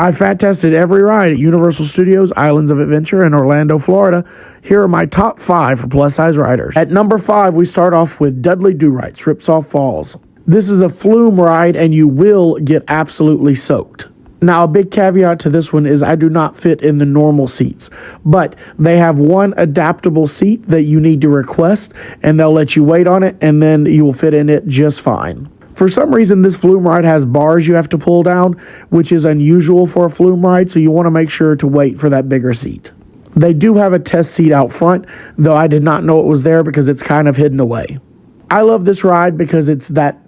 I fat tested every ride at Universal Studios Islands of Adventure in Orlando, Florida. Here are my top 5 for plus size riders. At number 5, we start off with Dudley Do-Right, Ripsaw Falls. This is a flume ride and you will get absolutely soaked. Now, a big caveat to this one is I do not fit in the normal seats, but they have one adaptable seat that you need to request, and they'll let you wait on it, and then you will fit in it just fine. For some reason, this flume ride has bars you have to pull down, which is unusual for a flume ride, so you want to make sure to wait for that bigger seat. They do have a test seat out front, though I did not know it was there because it's kind of hidden away. I love this ride because it's that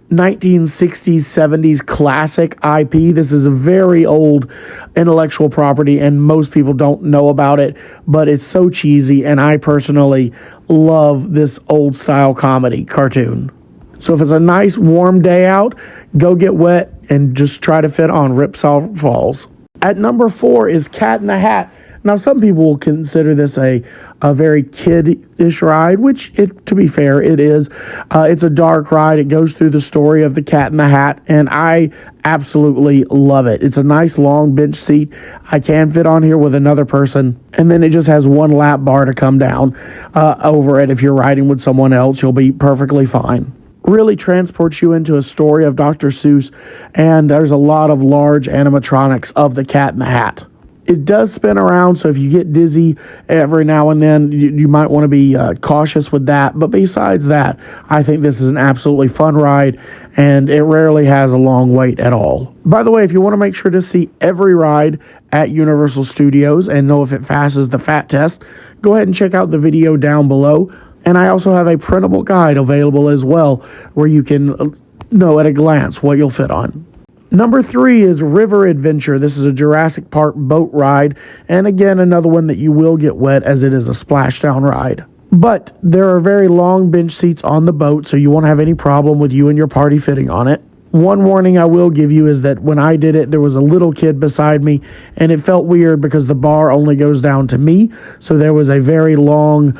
1960s, 70s classic IP. This is a very old intellectual property and most people don't know about it, but it's so cheesy and I personally love this old style comedy cartoon. So if it's a nice warm day out, go get wet and just try to fit on Ripsaw Falls. At number 4 is Cat in the Hat. Now, some people will consider this a very kid-ish ride, which, to be fair, it is. It's a dark ride. It goes through the story of the Cat in the Hat, and I absolutely love it. It's a nice long bench seat. I can fit on here with another person, and then it just has one lap bar to come down over it. If you're riding with someone else, you'll be perfectly fine. Really transports you into a story of Dr. Seuss, and there's a lot of large animatronics of the Cat in the Hat. It does spin around, so if you get dizzy every now and then, you might want to be cautious with that. But besides that, I think this is an absolutely fun ride, and it rarely has a long wait at all. By the way, if you want to make sure to see every ride at Universal Studios and know if it passes the fat test, go ahead and check out the video down below. And I also have a printable guide available as well, where you can know at a glance what you'll fit on. Number 3 is River Adventure. This is a Jurassic Park boat ride, and again, another one that you will get wet as it is a splashdown ride. But there are very long bench seats on the boat, so you won't have any problem with you and your party fitting on it. One warning I will give you is that when I did it, there was a little kid beside me, and it felt weird because the bar only goes down to me, so there was a very long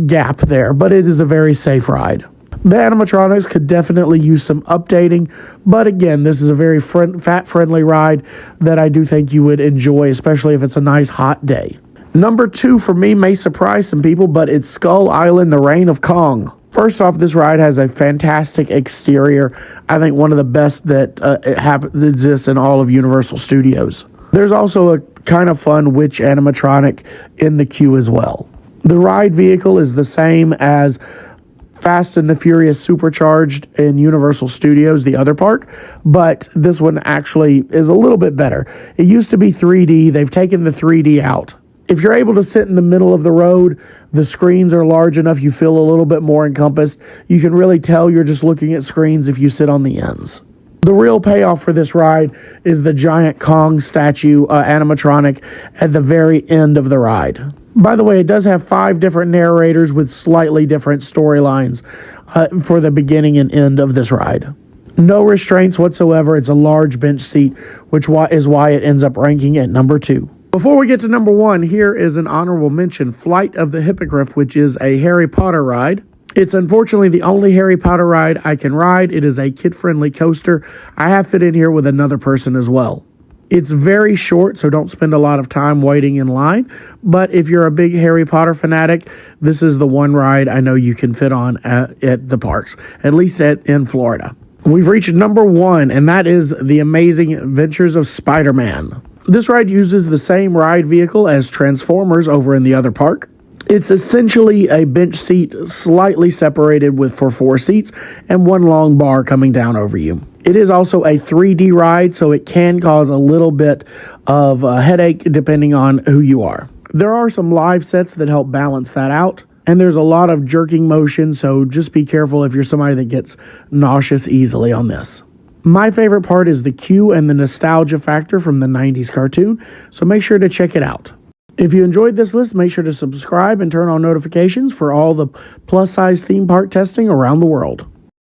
gap there, but it is a very safe ride. The animatronics could definitely use some updating, but again, this is a very fat-friendly ride that I do think you would enjoy, especially if it's a nice hot day. Number 2 for me may surprise some people, but it's Skull Island, The Reign of Kong. First off, this ride has a fantastic exterior. I think one of the best that exists in all of Universal Studios. There's also a kind of fun witch animatronic in the queue as well. The ride vehicle is the same as Fast and the Furious Supercharged in Universal Studios, the other park, but this one actually is a little bit better. It used to be 3D. They've taken the 3D out. If you're able to sit in the middle of the road, the screens are large enough, you feel a little bit more encompassed. You can really tell you're just looking at screens if you sit on the ends. The real payoff for this ride is the giant Kong statue animatronic at the very end of the ride. By the way, it does have 5 different narrators with slightly different storylines for the beginning and end of this ride. No restraints whatsoever. It's a large bench seat, which is why it ends up ranking at number 2. Before we get to number 1, here is an honorable mention, Flight of the Hippogriff, which is a Harry Potter ride. It's unfortunately the only Harry Potter ride I can ride. It is a kid-friendly coaster. I have fit in here with another person as well. It's very short, so don't spend a lot of time waiting in line. But if you're a big Harry Potter fanatic, this is the one ride I know you can fit on at the parks, at least in Florida. We've reached number 1, and that is The Amazing Adventures of Spider-Man. This ride uses the same ride vehicle as Transformers over in the other park. It's essentially a bench seat slightly separated for 4 seats and one long bar coming down over you. It is also a 3D ride, so it can cause a little bit of a headache depending on who you are. There are some live sets that help balance that out, and there's a lot of jerking motion, so just be careful if you're somebody that gets nauseous easily on this. My favorite part is the queue and the nostalgia factor from the 90s cartoon, so make sure to check it out. If you enjoyed this list, make sure to subscribe and turn on notifications for all the plus-size theme park testing around the world.